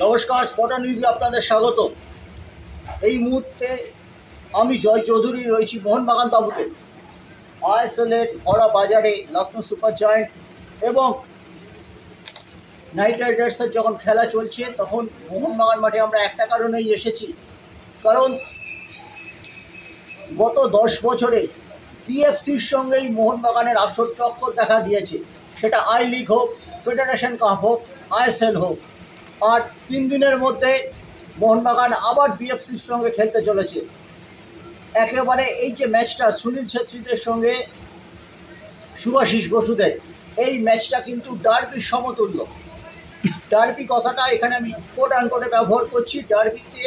নমস্কার, স্পটার নিউজে আপনাদের স্বাগত। এই মুহূর্তে আমি জয় চৌধুরী রয়েছি মোহনবাগান তাঁবুতে। আইএসএলের ভরা বাজারে লখনৌ সুপার জায়েন্ট এবং নাইট রাইডার্সের যখন খেলা চলছে তখন মোহনবাগান মাঠে আমরা একটা কারণেই এসেছি, কারণ গত 10 বছরে পিএফসির সঙ্গেই মোহনবাগানের আসর টক্কর দেখা দিয়েছে। সেটা আই লিগ হোক, ফেডারেশন কাপ হোক, আইএসএল হোক। আর 3 দিনের মধ্যে মোহনবাগান আবার বিএফসির সঙ্গে খেলতে চলেছে। একেবারে এই যে ম্যাচটা সুনীল ছেত্রীদের সঙ্গে শুভাশিস বসুদের, এই ম্যাচটা কিন্তু ডার্বির সমতুল্য। ডার্বি কথাটা এখানে আমি কোট আনকোটে ব্যবহার করছি। ডার্বিতে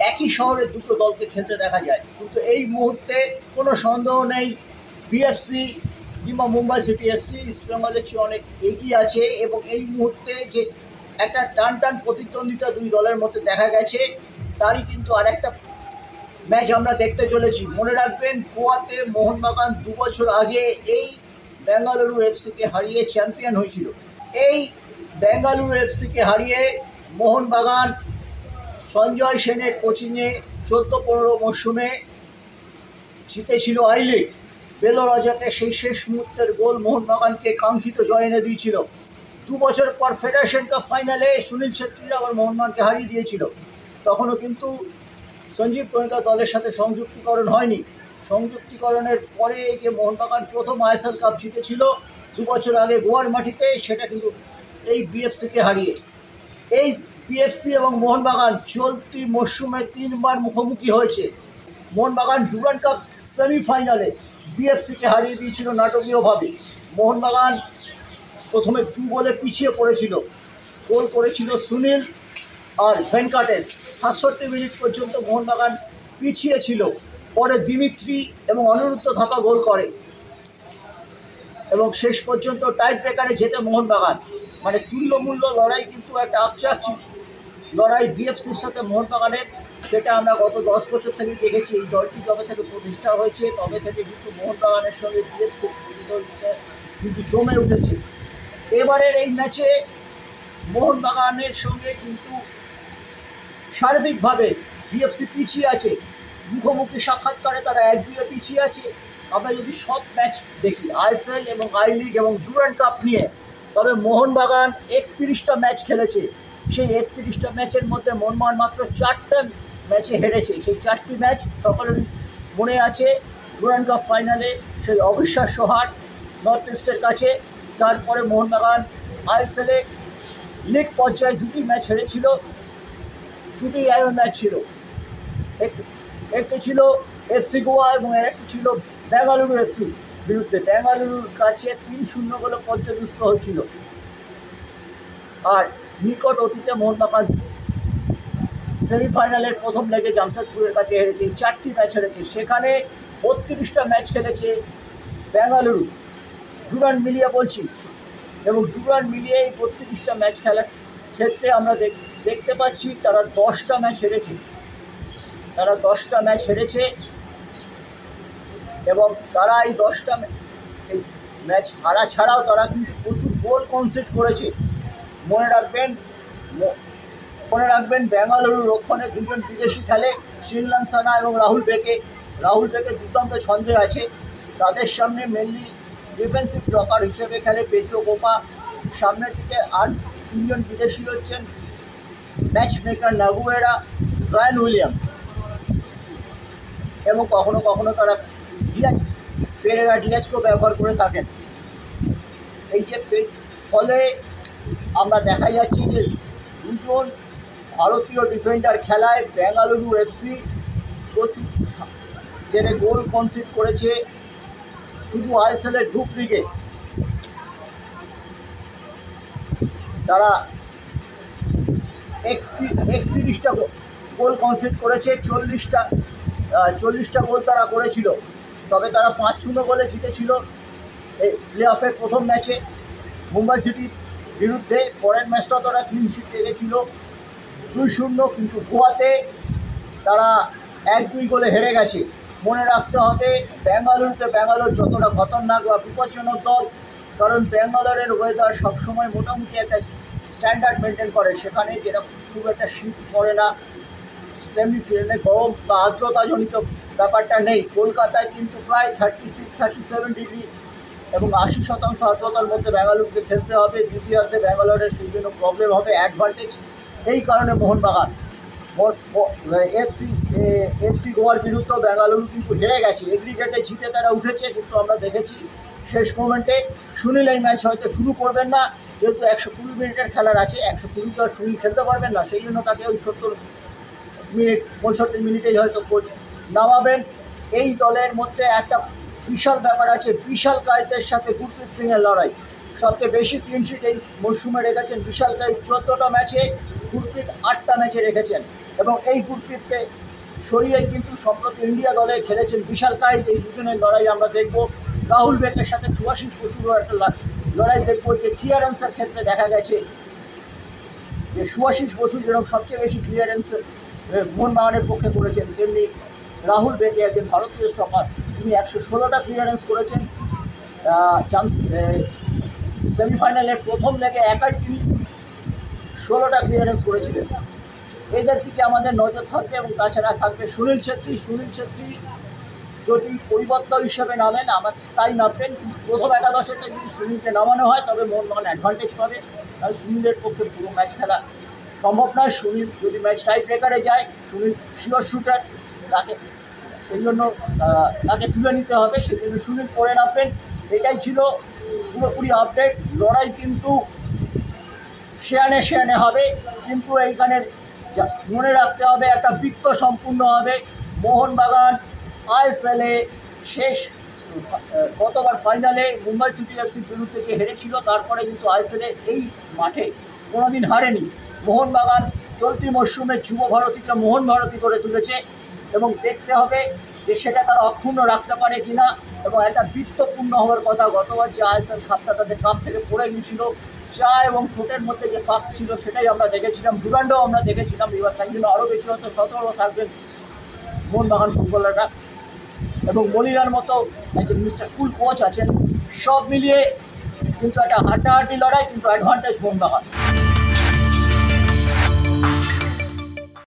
একই শহরে দুটো দলকে খেলতে দেখা যায়, কিন্তু এই মুহূর্তে কোনো সন্দেহ নেই বিএফসি কিংবা মুম্বাই সিটি এফসি ইস্টবেঙ্গলের চেয়ে অনেক এগিয়ে আছে। এবং এই মুহূর্তে যে একটা টান প্রতিদ্বন্দ্বিতা দুই দলের মধ্যে দেখা গেছে, তারই কিন্তু আরেকটা ম্যাচ আমরা দেখতে চলেছি। মনে রাখবেন, গোয়াতে মোহনবাগান 2 বছর আগে এই বেঙ্গালুরু এফসিকে হারিয়ে চ্যাম্পিয়ন হয়েছিল। এই বেঙ্গালুরু এফসিকে হারিয়ে মোহনবাগান সঞ্জয় সেনের কোচিংয়ে 14-15 মরশুমে জিতেছিল আই লিগ। বেলো রাজাতে সেই শেষ মুহূর্তের গোল মোহনবাগানকে কাঙ্ক্ষিত জয় এনে দিয়েছিল। 2 বছর পর ফেডারেশন কাপ ফাইনালে সুনীল ছেত্রীরা আবার মোহনবাগানকে হারিয়ে দিয়েছিল। তখনও কিন্তু সঞ্জীব গোয়েঙ্কা দলের সাথে সংযুক্তিকরণ হয়নি। সংযুক্তিকরণের পরে যে মোহনবাগান প্রথম আইএসএল কাপ জিতেছিল 2 বছর আগে গোয়ার মাটিতে, সেটা কিন্তু এই বিএফসিকে হারিয়ে। এই বিএফসি এবং মোহনবাগান চলতি মরশুমে 3 বার মুখোমুখি হয়েছে। মোহনবাগান ডুরান্ড কাপ সেমিফাইনালে বিএফসিকে হারিয়ে দিয়েছিল নাটকীয়ভাবে। মোহনবাগান প্রথমে 2 গোলে পিছিয়ে পড়েছিল। গোল করেছিল সুনীল আর ভেঙ্কাটেশ। 67 মিনিট পর্যন্ত মোহনবাগান পিছিয়ে ছিল। পরে দিমিত্রি এবং অনিরুদ্ধ থাপা গোল করে এবং শেষ পর্যন্ত টাই ব্রেকারে জেতে মোহনবাগান। মানে তুল্যমূল্য লড়াই, কিন্তু একটা আকচাকচি লড়াই বিএফসির সাথে মোহনবাগানের। সেটা আমরা গত 10 বছর থেকে দেখেছি। এই দলটি যবে থেকে প্রতিষ্ঠা হয়েছে তবে থেকে কিন্তু মোহনবাগানের সঙ্গে বিএফসির প্রতিদ্বন্দ্বিতা কিন্তু জমে উঠেছে। এবারের এই ম্যাচে মোহনবাগানের সঙ্গে কিন্তু সার্বিকভাবে বিএফসি পিছিয়ে আছে। মুখোমুখি সাক্ষাৎকারে তারা 1-2 পিছিয়ে আছে। আমরা যদি সব ম্যাচ দেখি আইএসএল এবং আই লিগ এবং ডুরান্ড কাপ নিয়ে, তবে মোহনবাগান 31টা ম্যাচ খেলেছে। সেই 31টা ম্যাচের মধ্যে মোহনবাগান মাত্র 4টা ম্যাচে হেরেছে। সেই 4টি ম্যাচ সকলেরই মনে আছে। ডুরান্ড কাপ ফাইনালে সেই অবিশ্বাস্য হার নর্থ ইস্টের কাছে। তারপরে মোহনবাগান আইএসএলে লিগ পর্যায়ে 2টি ম্যাচ হেরেছিল। 2টি ম্যাচ ছিল, একটি ছিল এফসি গোয়া এবং আরেকটি ছিল বেঙ্গালুরু এফসি বিরুদ্ধে। বেঙ্গালুরুর কাছে 3-0 গোলে পর্যদস্ত হয়েছিল। আর নিকট অতীতে মোহনবাগান সেমিফাইনালের প্রথম লেগে জামশেদপুরের কাছে হেরেছে। 4টি ম্যাচ হেরেছে। সেখানে 32টা ম্যাচ খেলেছে বেঙ্গালুরু, ডুরান্ড মিলিয়ে বলছি। এবং ডুরান্ড মিলিয়ে এই 32টা ম্যাচ খেলার ক্ষেত্রে আমরা দেখতে পাচ্ছি তারা 10টা ম্যাচ হেরেছে। এবং তারা এই 10টা ম্যাচ হারা ছাড়াও তারা কিন্তু প্রচুর গোল কনসিড করেছে। মনে রাখবেন বেঙ্গালুরু রক্ষণে 2জন বিদেশি খেলে, শিনলান সানা এবং রাহুল বেকে দুর্দান্ত ছন্দে আছে। তাদের সামনে মেনলি ডিফেন্সিভ ব্লকার হিসেবে খেলে পেড্রো কোপা। সামনের দিকে আর 3জন বিদেশি হচ্ছেন ম্যাচ মেকার নাগুয়েরা, ব্রায়ান উইলিয়ামস এবং কখনো কখনো তারা পেরেরা ডিয়াজকেও ব্যবহার করে থাকেন। এই যে ফলে আমরা দেখা যাচ্ছি যে 2জন ভারতীয় ডিফেন্ডার খেলায় বেঙ্গালুরু এফসি প্রচুর গোল কনসিড করেছে। শুধু আইএসএলের গ্রুপ লিগে তারা 31টা গোল কনসিড করেছে। 40টা গোল তারা করেছিল। তবে তারা 5-0 গোলে জিতেছিল এই প্লে অফের প্রথম ম্যাচে মুম্বাই সিটির বিরুদ্ধে। পরের ম্যাচটা তারা ক্লিন শিট লেগেছিল 2-0, কিন্তু গোয়াতে তারা 1-2 গোলে হেরে গেছে। মনে রাখতে হবে ব্যাঙ্গালোর যতটা খতরনাক বা বিপজ্জনক দল, কারণ ব্যাঙ্গালোরের ওয়েদার সবসময় মোটামুটি একটা স্ট্যান্ডার্ড মেনটেন করে, সেখানে যেরকম খুব একটা শীত পড়ে না, তেমনি ট্রেনে গরম বা আর্দ্রতাজনিত ব্যাপারটা নেই। কলকাতায় কিন্তু প্রায় 36-37 ডিগ্রি এবং 80% আর্দ্রতার মধ্যে বেঙ্গালুরুকে খেলতে হবে। দ্বিতীয়ার্ধে ব্যাঙ্গালোরের সেই জন্য প্রবলেম হবে, অ্যাডভান্টেজ। এই কারণে মোহনবাগান এফসি গোয়ার বিরুদ্ধে বেঙ্গালুরু কিন্তু হেরে গেছে, এগ্রিগেটে জিতে তারা উঠেছে, কিন্তু আমরা দেখেছি শেষ মোমেন্টে সুনীল এই ম্যাচ হয়তো শুরু করবেন না, যেহেতু 120 মিনিটের খেলার আছে। 120 তো আর সুনীল খেলতে পারবেন না, সেই জন্য তাকে ওই 70 মিনিট 65 মিনিটেই হয়তো কোচ নামাবেন। এই দলের মধ্যে একটা বিশাল ব্যাপার আছে, বিশাল কায়েতের সাথে গুরপ্রীত সিংয়ের লড়াই। সবচেয়ে বেশি ক্লিনশিট এই মরশুমে রেখেছেন বিশাল কায়েত 14টা ম্যাচে, গুরপ্রীত 8টা ম্যাচে রেখেছেন। এবং এই গুরপ্রীতকে সরিয়েই কিন্তু সম্প্রতি ইন্ডিয়া দলে খেলেছেন বিশাল কায়েত। এই দুজনের লড়াই আমরা দেখব। রাহুল বেকের সাথে শুভাশিস বসুরও একটা লড়াই দেখব। যে ক্লিয়ারেন্সের ক্ষেত্রে দেখা গেছে যে শুভাশিস বসু যেরকম সবচেয়ে বেশি ক্লিয়ারেন্স মোহনবাগানের পক্ষে করেছেন, তেমনি রাহুল বেকে একজন ভারতীয় স্টপার, তিনি 116টা ক্লিয়ারেন্স করেছেন। সেমিফাইনালের প্রথম লেগে একাই তিনি 16টা ক্লিয়ারেন্স করেছিলেন। এদের দিকে আমাদের নজর থাকবে। এবং তাছাড়া থাকবে সুনীল ছেত্রী। সুনীল ছেত্রী যদি পরিবর্তন হিসেবে নামেন, আমার তাই নামবেন। প্রথম একাদশেতে যদি সুনীলকে নামানো হয় তবে মোহনবাগান অ্যাডভান্টেজ পাবে, কারণ সুনীলের পক্ষে পুরো ম্যাচ খেলা সম্ভব নয়। সুনীল যদি ম্যাচ টাই ব্রেকারে যায়, সুনীল শিওর শুটার, তাকে সেই জন্য তাকে তুলে নিতে হবে, সেই জন্য সুনীল করে নামবেন। এটাই ছিল পুরোপুরি আপডেট। লড়াই কিন্তু শেয়ানে হবে, কিন্তু এইখানে মনে রাখতে হবে একটা বৃত্ত সম্পূর্ণ হবে। মোহনবাগান আইএসএলে শেষ গতবার ফাইনালে মুম্বাই সিটি এফসির বিরুদ্ধে যে হেরেছিল, তারপরে কিন্তু আইএসএলে এই মাঠে কোনোদিন হারেনি। মোহনবাগান চলতি মরশুমে যুব ভারতীকে মোহন ভারতী করে তুলেছে এবং দেখতে হবে যে সেটা তারা অক্ষুণ্ণ রাখতে পারে কিনা। এবং একটা বৃত্তপূর্ণ হওয়ার কথা। গতবার যে আইএসএল কাপটা তাদের কাপ থেকে পড়ে গিয়েছিল, চা এবং ঠোঁটের মধ্যে যে ফাঁক ছিল সেটাই আমরা দেখেছিলাম, ডুরান্ডও আমরা দেখেছিলাম। এবার তাই জন্য আরও বেশি হয়তো সতর্ক থাকবেন মোহনবাগান ফুটবলাররা। এবং মলিনার মতো একজন মিস্টার কুল কোচ আছেন। সব মিলিয়ে কিন্তু একটা হাড্ডাহাড্ডি লড়াই, কিন্তু অ্যাডভান্টেজ মোহনবাগান।